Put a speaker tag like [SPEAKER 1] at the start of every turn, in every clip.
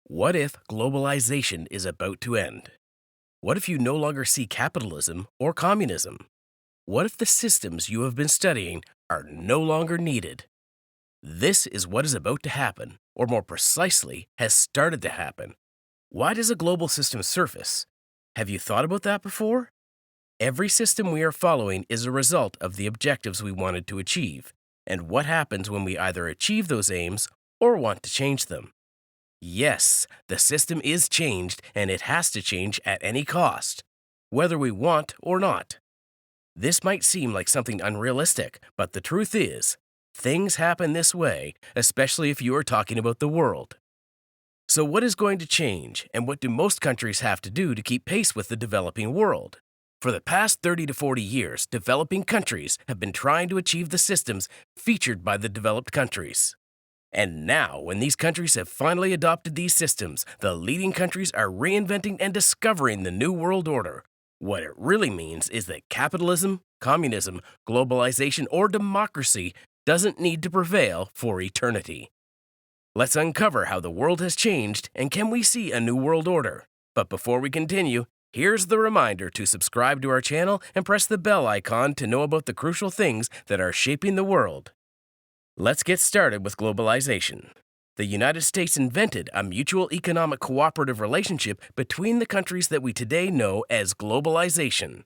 [SPEAKER 1] What if globalization is about to end? What if you no longer see capitalism or communism? What if the systems you have been studying are no longer needed? This is what is about to happen, or more precisely, has started to happen. Why does a global system surface? Have you thought about that before? Every system we are following is a result of the objectives we wanted to achieve, and what happens when we either achieve those aims or want to change them. Yes, the system is changed and it has to change at any cost, whether we want or not. This might seem like something unrealistic, but the truth is, things happen this way, especially if you are talking about the world. So, what is going to change, and what do most countries have to do to keep pace with the developing world? For the past 30 to 40 years, developing countries have been trying to achieve the systems featured by the developed countries. And now, when these countries have finally adopted these systems, the leading countries are reinventing and discovering the New World Order. What it really means is that capitalism, communism, globalization, or democracy doesn't need to prevail for eternity. Let's uncover how the world has changed and can we see a new world order. But before we continue, here's the reminder to subscribe to our channel and press the bell icon to know about the crucial things that are shaping the world. Let's get started with globalization. The United States invented a mutual economic cooperative relationship between the countries that we today know as globalization.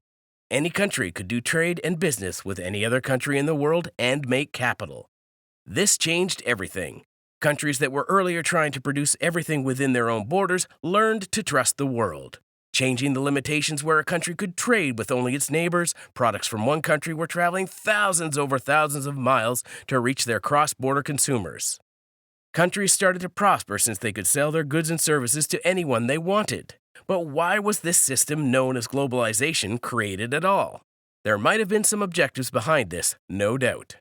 [SPEAKER 1] Any country could do trade and business with any other country in the world and make capital. This changed everything. Countries that were earlier trying to produce everything within their own borders learned to trust the world. Changing the limitations where a country could trade with only its neighbors, products from one country were traveling thousands over thousands of miles to reach their cross-border consumers. Countries started to prosper since they could sell their goods and services to anyone they wanted. But why was this system known as globalization created at all? There might have been some objectives behind this, no doubt.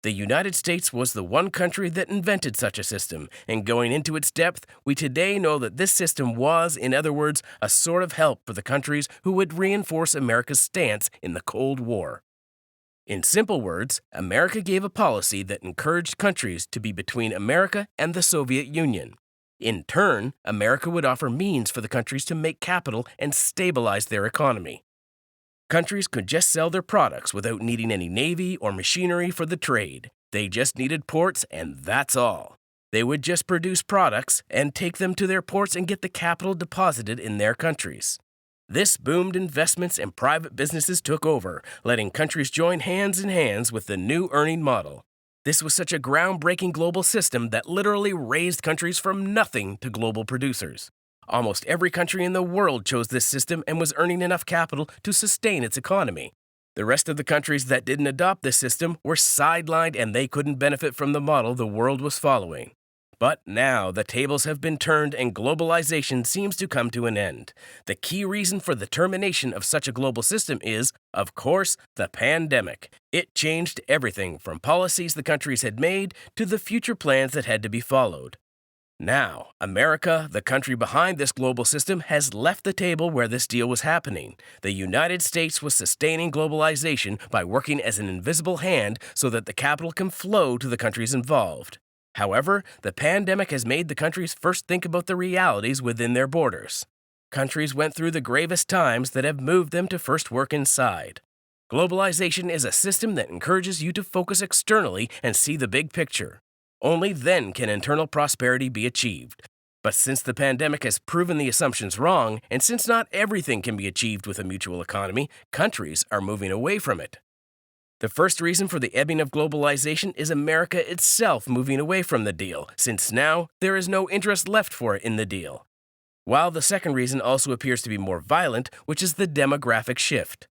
[SPEAKER 1] The United States was the one country that invented such a system, and going into its depth, we today know that this system was, in other words, a sort of help for the countries who would reinforce America's stance in the Cold War. In simple words, America gave a policy that encouraged countries to be between America and the Soviet Union. In turn, America would offer means for the countries to make capital and stabilize their economy. Countries could just sell their products without needing any navy or machinery for the trade. They just needed ports, and that's all. They would just produce products and take them to their ports and get the capital deposited in their countries. This boomed investments and private businesses took over, letting countries join hands in hands with the new earning model. This was such a groundbreaking global system that literally raised countries from nothing to global producers. Almost every country in the world chose this system and was earning enough capital to sustain its economy. The rest of the countries that didn't adopt this system were sidelined and they couldn't benefit from the model the world was following. But now the tables have been turned and globalization seems to come to an end. The key reason for the termination of such a global system is, of course, the pandemic. It changed everything from policies the countries had made to the future plans that had to be followed. Now, America, the country behind this global system, has left the table where this deal was happening. The United States was sustaining globalization by working as an invisible hand so that the capital can flow to the countries involved. However, the pandemic has made the countries first think about the realities within their borders. Countries went through the gravest times that have moved them to first work inside. Globalization is a system that encourages you to focus externally and see the big picture. Only then can internal prosperity be achieved. But since the pandemic has proven the assumptions wrong, and since not everything can be achieved with a mutual economy, countries are moving away from it. The first reason for the ebbing of globalization is America itself moving away from the deal, since now there is no interest left for it in the deal. While the second reason also appears to be more violent, which is the demographic shift.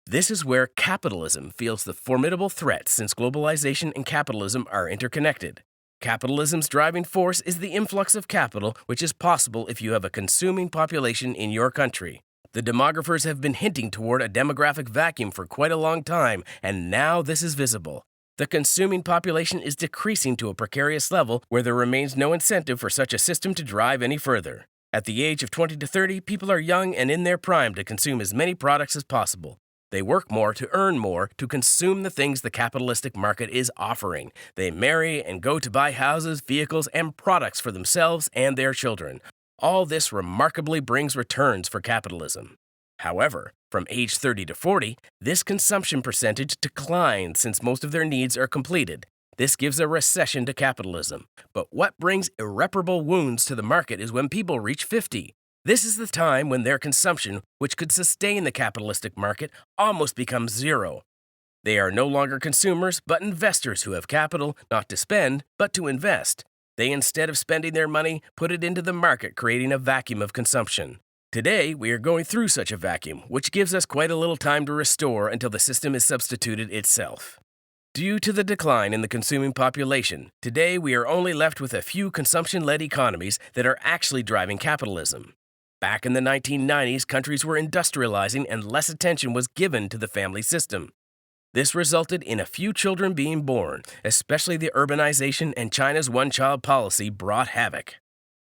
[SPEAKER 1] This is where capitalism feels the formidable threat since globalization and capitalism are interconnected. Capitalism's driving force is the influx of capital, which is possible if you have a consuming population in your country. The demographers have been hinting toward a demographic vacuum for quite a long time, and now this is visible. The consuming population is decreasing to a precarious level where there remains no incentive for such a system to drive any further. At the age of 20 to 30, people are young and in their prime to consume as many products as possible. They work more to earn more to consume the things the capitalistic market is offering. They marry and go to buy houses, vehicles, and products for themselves and their children. All this remarkably brings returns for capitalism. However, from age 30 to 40, this consumption percentage declines since most of their needs are completed. This gives a recession to capitalism. But what brings irreparable wounds to the market is when people reach 50. This is the time when their consumption, which could sustain the capitalistic market, almost becomes zero. They are no longer consumers, but investors who have capital not to spend, but to invest. They, instead of spending their money, put it into the market, creating a vacuum of consumption. Today, we are going through such a vacuum, which gives us quite a little time to restore until the system is substituted itself. Due to the decline in the consuming population, today we are only left with a few consumption-led economies that are actually driving capitalism. Back in the 1990s, countries were industrializing and less attention was given to the family system. This resulted in a few children being born, especially the urbanization and China's one-child policy brought havoc.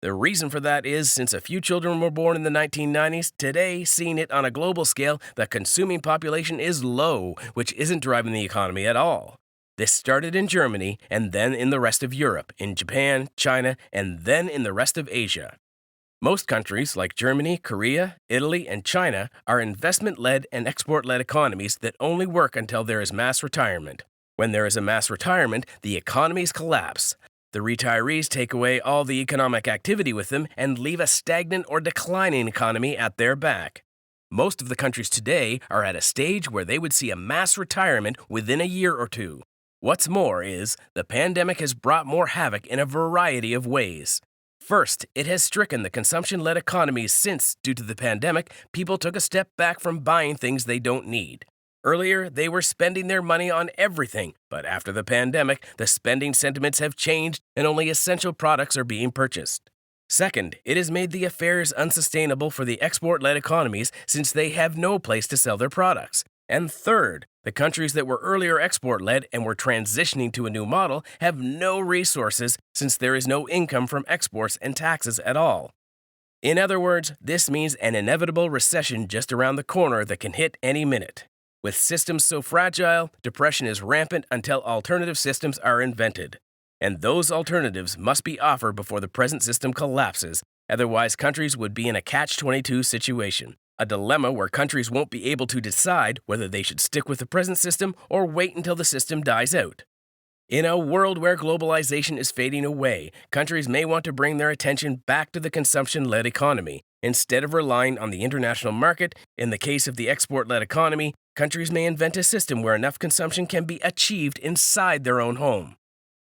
[SPEAKER 1] The reason for that is, since a few children were born in the 1990s, today, seeing it on a global scale, the consuming population is low, which isn't driving the economy at all. This started in Germany, and then in the rest of Europe, in Japan, China, and then in the rest of Asia. Most countries, like Germany, Korea, Italy, and China, are investment-led and export-led economies that only work until there is mass retirement. When there is a mass retirement, the economies collapse. The retirees take away all the economic activity with them and leave a stagnant or declining economy at their back. Most of the countries today are at a stage where they would see a mass retirement within a year or two. What's more is, the pandemic has brought more havoc in a variety of ways. First, it has stricken the consumption-led economies since, due to the pandemic, people took a step back from buying things they don't need. Earlier, they were spending their money on everything, but after the pandemic, the spending sentiments have changed and only essential products are being purchased. Second, it has made the affairs unsustainable for the export-led economies since they have no place to sell their products. And third, the countries that were earlier export-led and were transitioning to a new model have no resources since there is no income from exports and taxes at all. In other words, this means an inevitable recession just around the corner that can hit any minute. With systems so fragile, depression is rampant until alternative systems are invented. And those alternatives must be offered before the present system collapses, otherwise countries would be in a catch-22 situation, a dilemma where countries won't be able to decide whether they should stick with the present system or wait until the system dies out. In a world where globalization is fading away, countries may want to bring their attention back to the consumption-led economy. Instead of relying on the international market, in the case of the export-led economy, countries may invent a system where enough consumption can be achieved inside their own home.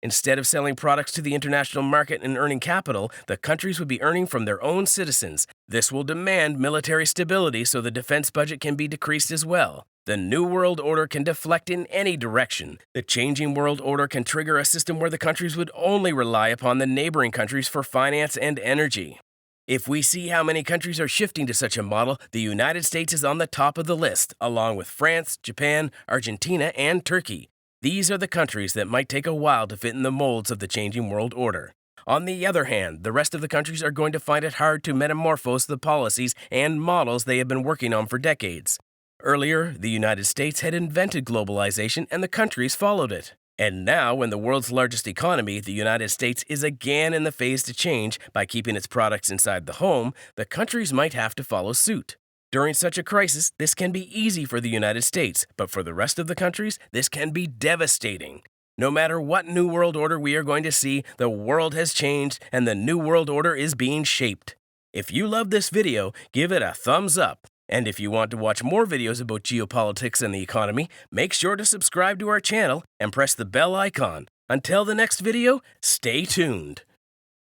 [SPEAKER 1] Instead of selling products to the international market and earning capital, the countries would be earning from their own citizens. This will demand military stability so the defense budget can be decreased as well. The New World Order can deflect in any direction. The changing world order can trigger a system where the countries would only rely upon the neighboring countries for finance and energy. If we see how many countries are shifting to such a model, the United States is on the top of the list, along with France, Japan, Argentina, and Turkey. These are the countries that might take a while to fit in the molds of the changing world order. On the other hand, the rest of the countries are going to find it hard to metamorphose the policies and models they have been working on for decades. Earlier, the United States had invented globalization and the countries followed it. And now, when the world's largest economy, the United States, is again in the phase to change by keeping its products inside the home, the countries might have to follow suit. During such a crisis, this can be easy for the United States, but for the rest of the countries, this can be devastating. No matter what new world order we are going to see, the world has changed and the new world order is being shaped. If you love this video, give it a thumbs up. And if you want to watch more videos about geopolitics and the economy, make sure to subscribe to our channel and press the bell icon. Until the next video, stay tuned.